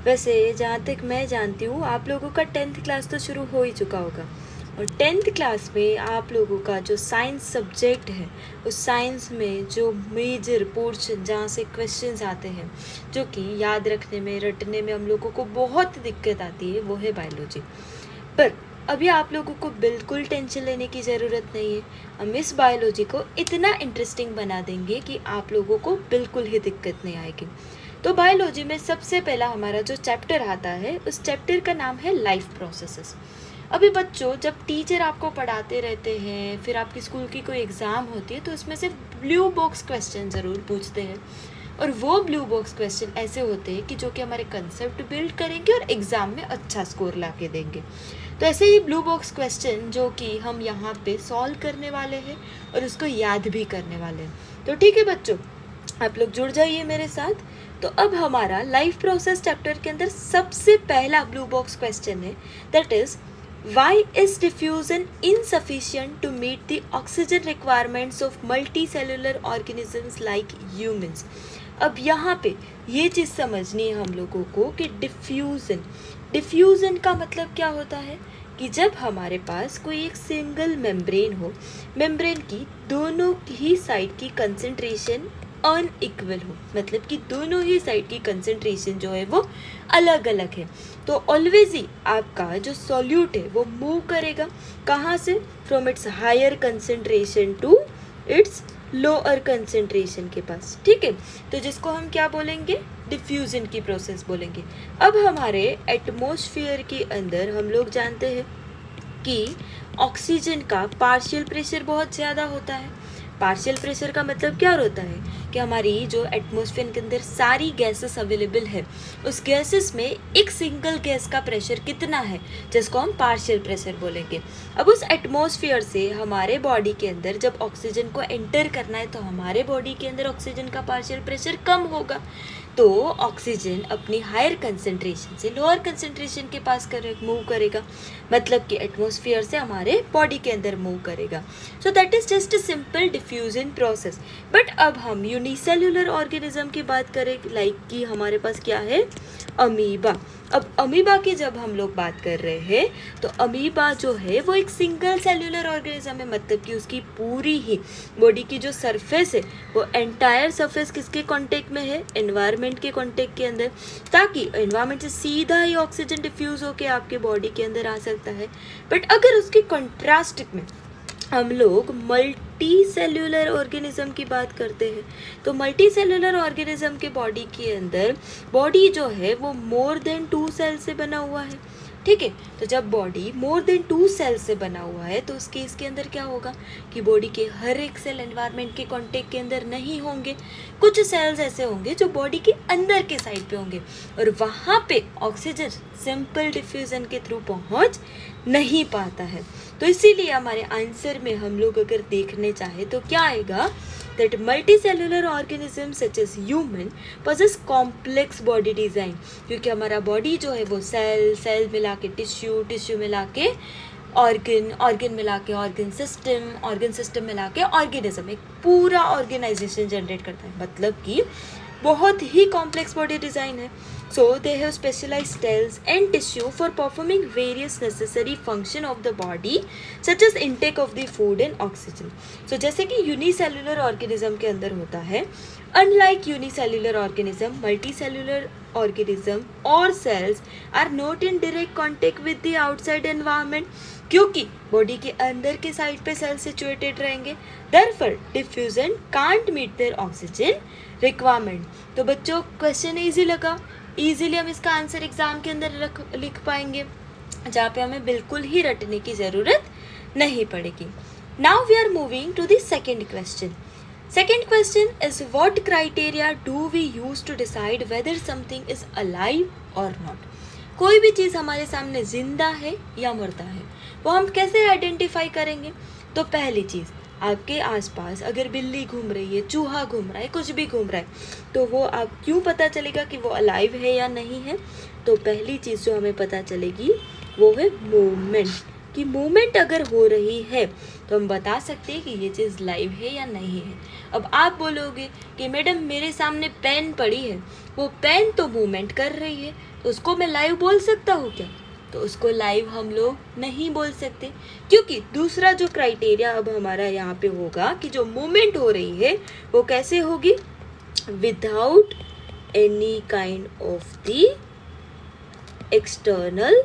वैसे जहाँ तक मैं जानती हूँ आप लोगों का 10th क्लास तो शुरू हो ही चुका होगा, और 10th क्लास में आप लोगों का जो साइंस सब्जेक्ट है उस साइंस में जो मेजर पोर्शन जहाँ से क्वेश्चंस आते हैं जो कि याद रखने में रटने में हम लोगों को बहुत दिक्कत आती है वो है बायोलॉजी। पर अभी आप लोगों को बिल्कुल टेंशन लेने की ज़रूरत नहीं है। हम इस बायोलॉजी को इतना इंटरेस्टिंग बना देंगे कि आप लोगों को बिल्कुल ही दिक्कत नहीं आएगी। तो बायोलॉजी में सबसे पहला हमारा जो चैप्टर आता है उस चैप्टर का नाम है लाइफ प्रोसेसेस। अभी बच्चों जब टीचर आपको पढ़ाते रहते हैं फिर आपकी स्कूल की कोई एग्ज़ाम होती है तो उसमें से ब्लू बॉक्स क्वेश्चन ज़रूर पूछते हैं, और वो ब्लू बॉक्स क्वेश्चन ऐसे होते हैं कि जो कि हमारे कंसेप्ट बिल्ड करेंगे और एग्ज़ाम में अच्छा स्कोर ला के देंगे। तो ऐसे ही ब्लू बॉक्स क्वेश्चन जो कि हम यहाँ पे सॉल्व करने वाले हैं और उसको याद भी करने वाले हैं। तो ठीक है बच्चों, आप लोग जुड़ जाइए मेरे साथ। तो अब हमारा लाइफ प्रोसेस चैप्टर के अंदर सबसे पहला ब्लू बॉक्स क्वेश्चन है, that is why is diffusion insufficient to meet the oxygen requirements of multicellular organisms like humans. अब यहाँ पे ये चीज़ समझनी है हम लोगों को कि डिफ्यूज़न का मतलब क्या होता है कि जब हमारे पास कोई एक सिंगल मेम्ब्रेन हो, मेम्ब्रेन की दोनों ही साइड की कंसंट्रेशन अनइक्वल हो, मतलब कि दोनों ही साइड की कंसंट्रेशन जो है वो अलग अलग है, तो ऑलवेज ही आपका जो सॉल्यूट है वो मूव करेगा कहाँ से, from its higher concentration to its lower concentration के पास। ठीक है, तो जिसको हम क्या बोलेंगे, डिफ्यूजन की प्रोसेस बोलेंगे। अब हमारे एटमॉस्फेयर के अंदर हम लोग जानते हैं कि ऑक्सीजन का पार्शियल प्रेशर बहुत ज़्यादा होता है। पार्शियल प्रेशर का मतलब क्या होता है कि हमारी जो एटमॉस्फेयर के अंदर सारी गैसेस अवेलेबल है उस गैसेस में एक सिंगल गैस का प्रेशर कितना है जिसको हम पार्शियल प्रेशर बोलेंगे। अब उस एटमॉस्फेयर से हमारे बॉडी के अंदर जब ऑक्सीजन को एंटर करना है तो हमारे बॉडी के अंदर ऑक्सीजन का पार्शियल प्रेशर कम होगा, तो ऑक्सीजन अपनी हायर कंसंट्रेशन से लोअर कंसंट्रेशन के पास मूव करेगा, मतलब कि एटमॉस्फेयर से हमारे बॉडी के अंदर मूव करेगा। So that is just a simple diffusion process. But अब हम यूनिसेल्युलर ऑर्गेनिज्म की बात करें, लाइक कि हमारे पास क्या है, अमीबा। अब अमीबा की जब हम लोग बात कर रहे हैं तो अमीबा जो है वो एक सिंगल सेल्युलर ऑर्गेनिज्म है, मतलब कि उसकी पूरी ही बॉडी की जो सरफेस है वो एंटायर सरफेस किसके कांटेक्ट में है, एनवायरनमेंट के कांटेक्ट के अंदर, ताकि एनवायरनमेंट से सीधा ही ऑक्सीजन डिफ्यूज होकर आपके बॉडी के अंदर आ सकता है। बट अगर उसके कंट्रास्ट में हम लोग मल्टी सेल्युलर ऑर्गेनिज्म की बात करते हैं तो मल्टी सेल्युलर ऑर्गेनिज्म के बॉडी के अंदर बॉडी जो है वो मोर देन 2 सेल से बना हुआ है। ठीक है, तो जब बॉडी मोर देन 2 सेल से बना हुआ है तो उस केस के अंदर क्या होगा कि बॉडी के हर एक सेल एनवायरनमेंट के कांटेक्ट के अंदर नहीं होंगे, कुछ सेल्स ऐसे होंगे जो बॉडी के अंदर के साइड पे होंगे और वहाँ पे ऑक्सीजन सिंपल डिफ्यूजन के थ्रू पहुँच नहीं पाता है। तो इसीलिए हमारे आंसर में हम लोग अगर देखने चाहे तो क्या आएगा, that multicellular organism such as human possess complex body design, क्योंकि हमारा बॉडी जो है वो सेल मिला के टिश्यू मिला के ऑर्गन मिला के ऑर्गन सिस्टम मिला के ऑर्गेनिज्म एक पूरा ऑर्गेनाइजेशन जनरेट करता है, मतलब कि बहुत ही कॉम्प्लेक्स बॉडी डिज़ाइन है। So they have specialized cells and tissue for performing various necessary function of the body such as intake of the food and oxygen. So जैसे कि यूनिसेल्युलर ऑर्गेनिज्म के अंदर होता है, unlike unicellular organism, multicellular organism और cells are not in direct contact with the outside environment, क्योंकि body के अंदर के साइड पे सेल सिचुएटेड रहेंगे, therefore diffusion can't meet their oxygen requirement. तो बच्चों क्वेश्चन ईजी लगा, ईजिली हम इसका आंसर एग्जाम के अंदर लिख पाएंगे जहाँ पे हमें बिल्कुल ही रटने की ज़रूरत नहीं पड़ेगी। Now we are moving to the second question. Second question is what criteria do we use to decide whether something is alive or not. कोई भी चीज़ हमारे सामने जिंदा है या मुर्दा है वो हम कैसे आइडेंटिफाई करेंगे। तो पहली चीज़, आपके आसपास अगर बिल्ली घूम रही है, चूहा घूम रहा है, कुछ भी घूम रहा है तो वो आप क्यों पता चलेगा कि वो अलाइव है या नहीं है। तो पहली चीज़ जो हमें पता चलेगी वो है मूवमेंट, कि मूवमेंट अगर हो रही है तो हम बता सकते हैं कि ये चीज़ लाइव है या नहीं है। अब आप बोलोगे कि मैडम मेरे सामने पेन पड़ी है, वो पेन तो मूवमेंट कर रही है, तो उसको मैं लाइव बोल सकता हूँ क्या? तो उसको लाइव हम लोग नहीं बोल सकते, क्योंकि दूसरा जो क्राइटेरिया अब हमारा यहाँ पे होगा कि जो मूवमेंट हो रही है वो कैसे होगी, without any kind of the external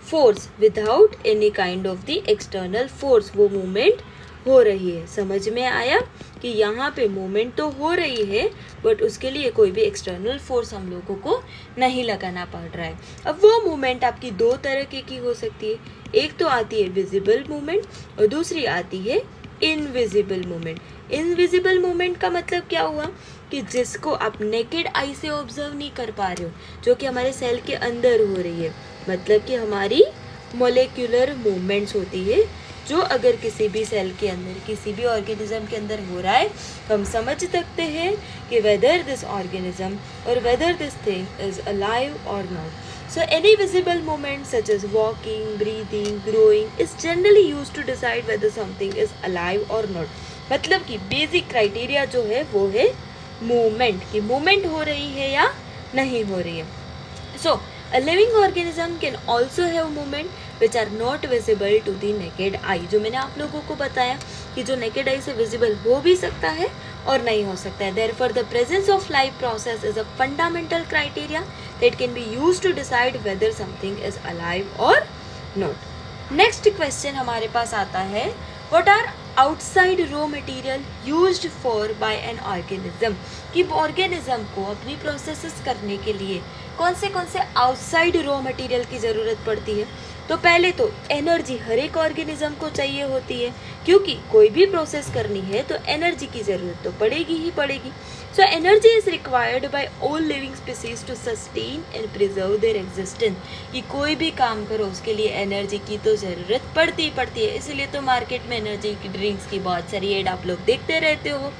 force, without any kind of the external force वो मूवमेंट हो रही है। समझ में आया कि यहाँ पे मूवमेंट तो हो रही है बट उसके लिए कोई भी एक्सटर्नल फोर्स हम लोगों को नहीं लगाना पड़ रहा है। अब वो मूवमेंट आपकी दो तरह की हो सकती है, एक तो आती है विजिबल मूवमेंट और दूसरी आती है इनविजिबल मूवमेंट। इनविजिबल मूवमेंट का मतलब क्या हुआ कि जिसको आप नेकेड आई से ऑब्जर्व नहीं कर पा रहे हो, जो कि हमारे सेल के अंदर हो रही है, मतलब कि हमारी मोलेक्युलर मूवमेंट्स होती है, जो अगर किसी भी सेल के अंदर किसी भी ऑर्गेनिज्म के अंदर हो रहा है तो हम समझ सकते हैं कि वेदर दिस ऑर्गेनिज्म और whether this thing is alive or not. So any visible movement such as walking, breathing, growing is generally used to decide whether something is alive or not। मतलब कि बेसिक क्राइटेरिया जो है वो है movement, कि movement हो रही है या नहीं हो रही है। So a living organism can also have movement which are not visible to the naked eye। जो मैंने आप लोगों को बताया कि जो naked eye से visible हो भी सकता है और नहीं हो सकता है। Therefore the presence of life process is a fundamental criteria that can be used to decide whether something is alive or not। Next question हमारे पास आता है, what are outside raw material used for by an organism। कि organism को अपनी processes करने के लिए कौन से आउटसाइड रॉ मटेरियल की ज़रूरत पड़ती है। तो पहले तो एनर्जी हर एक ऑर्गेनिज्म को चाहिए होती है, क्योंकि कोई भी प्रोसेस करनी है तो एनर्जी की ज़रूरत तो पड़ेगी ही पड़ेगी। So energy is required by all living species to sustain and preserve their existence. कि कोई भी काम करो उसके लिए एनर्जी की तो ज़रूरत पड़ती है, इसलिए तो मार्केट में एनर्जी की ड्रिंक्स की बहुत सारी एड आप लोग देखते रहते हो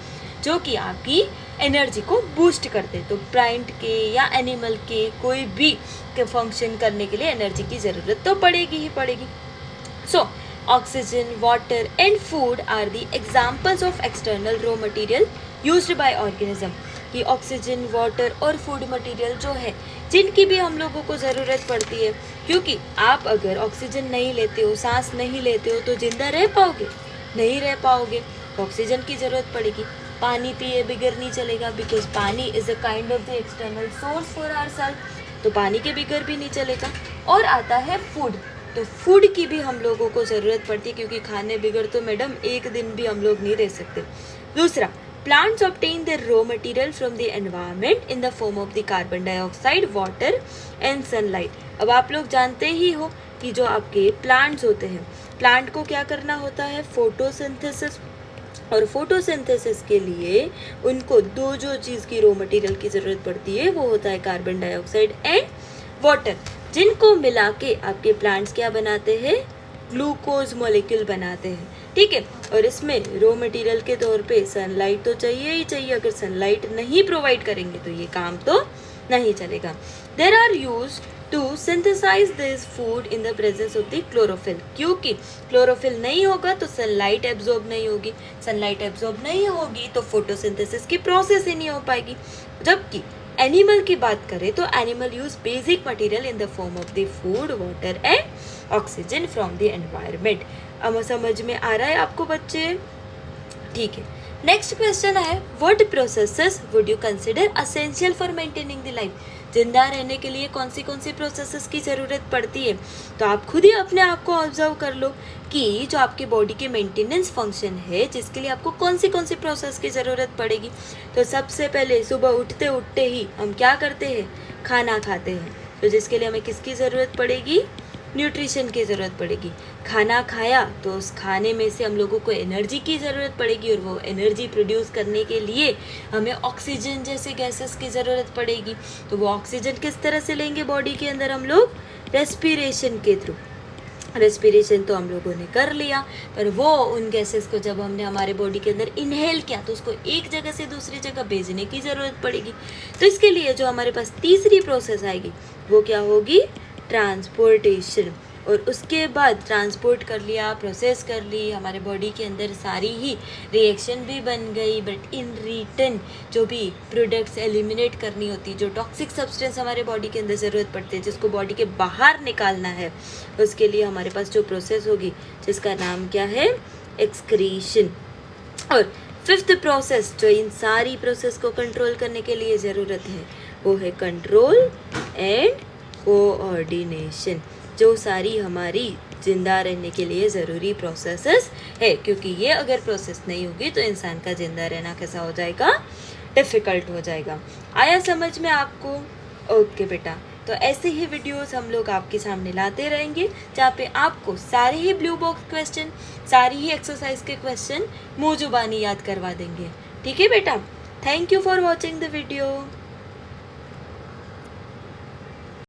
जो कि आपकी एनर्जी को बूस्ट करते हैं। तो प्लांट के या एनिमल के कोई भी के फंक्शन करने के लिए एनर्जी की ज़रूरत तो पड़ेगी ही पड़ेगी। So oxygen, water and food are the examples of external raw material used by organism. कि ऑक्सीजन, वाटर और फूड मटेरियल जो है जिनकी भी हम लोगों को ज़रूरत पड़ती है, क्योंकि आप अगर ऑक्सीजन नहीं लेते हो, सांस नहीं लेते हो तो जिंदा रह पाओगे? नहीं रह पाओगे। ऑक्सीजन की ज़रूरत पड़ेगी। पानी पिए बिगर नहीं चलेगा, because pani is a kind of the external source for ourself, तो पानी के बिगर भी नहीं चलेगा। और आता है फूड, तो फूड की भी हम लोगों को ज़रूरत पड़ती है, क्योंकि खाने बिगर तो मैडम एक दिन भी हम लोग नहीं रह सकते। दूसरा, plants obtain their raw material from the environment in the form of the carbon dioxide, water and sunlight। अब आप लोग जानते ही हो कि जो आपके प्लांट्स होते हैं, प्लांट को क्या करना होता है, फोटोसिंथेसिस। और फोटोसिंथेसिस के लिए उनको दो जो चीज़ की रॉ मटेरियल की ज़रूरत पड़ती है वो होता है कार्बन डाइऑक्साइड एंड वाटर, जिनको मिला के आपके प्लांट्स क्या बनाते हैं, ग्लूकोज मॉलिक्यूल बनाते हैं। ठीक है, और इसमें रॉ मटेरियल के तौर पे सनलाइट तो चाहिए ही चाहिए। अगर सनलाइट नहीं प्रोवाइड करेंगे तो ये काम तो नहीं चलेगा। There are use to synthesise this food in the presence of the chlorophyll. क्योंकि क्लोरोफिल नहीं होगा तो सनलाइट एब्जॉर्ब नहीं होगी, सनलाइट एब्जॉर्ब नहीं होगी तो फोटोसिंथेसिस की प्रोसेस ही नहीं हो पाएगी। जबकि एनिमल की बात करें तो animal use basic material in the form of the food, water and oxygen from the environment. अब समझ में आ रहा है आपको बच्चे? ठीक है, नेक्स्ट क्वेश्चन है, what processes would you consider essential for maintaining the life. जिंदा रहने के लिए कौन सी प्रोसेसेस की ज़रूरत पड़ती है। तो आप खुद ही अपने आप को ऑब्जर्व कर लो कि जो आपकी बॉडी के मेंटेनेंस फंक्शन है जिसके लिए आपको कौन सी प्रोसेस की ज़रूरत पड़ेगी। तो सबसे पहले सुबह उठते ही हम क्या करते हैं, खाना खाते हैं। तो जिसके लिए हमें किसकी ज़रूरत पड़ेगी, न्यूट्रिशन की ज़रूरत पड़ेगी। खाना खाया तो उस खाने में से हम लोगों को एनर्जी की ज़रूरत पड़ेगी, और वो एनर्जी प्रोड्यूस करने के लिए हमें ऑक्सीजन जैसे गैसेस की ज़रूरत पड़ेगी। तो वो ऑक्सीजन किस तरह से लेंगे बॉडी के अंदर हम लोग, रेस्पिरेशन के थ्रू। रेस्पिरेशन तो हम लोगों ने कर लिया, पर वो उन गैसेस को जब हमने हमारे बॉडी के अंदर इनहेल किया तो उसको एक जगह से दूसरी जगह भेजने की ज़रूरत पड़ेगी। तो इसके लिए जो हमारे पास तीसरी प्रोसेस आएगी वो क्या होगी, ट्रांसपोर्टेशन। और उसके बाद ट्रांसपोर्ट कर लिया, प्रोसेस कर ली, हमारे बॉडी के अंदर सारी ही रिएक्शन भी बन गई, बट इन रिटर्न जो भी प्रोडक्ट्स एलिमिनेट करनी होती, जो टॉक्सिक सब्सटेंस हमारे बॉडी के अंदर ज़रूरत पड़ती है, जिसको बॉडी के बाहर निकालना है, उसके लिए हमारे पास जो प्रोसेस होगी जिसका नाम क्या है, एक्सक्रीशन। और फिफ्थ प्रोसेस जो इन सारी प्रोसेस को कंट्रोल करने के लिए ज़रूरत है वो है कंट्रोल एंड कोऑर्डिनेशन, जो सारी हमारी ज़िंदा रहने के लिए ज़रूरी प्रोसेसेस है, क्योंकि ये अगर प्रोसेस नहीं होगी तो इंसान का ज़िंदा रहना कैसा हो जाएगा, डिफ़िकल्ट हो जाएगा। आया समझ में आपको? ओके बेटा, तो ऐसे ही वीडियोस हम लोग आपके सामने लाते रहेंगे जहाँ पे आपको सारे ही ब्लू बॉक्स क्वेश्चन, सारी ही एक्सरसाइज के क्वेश्चन मुँह जुबानी याद करवा देंगे। ठीक है बेटा, thank you for watching the video.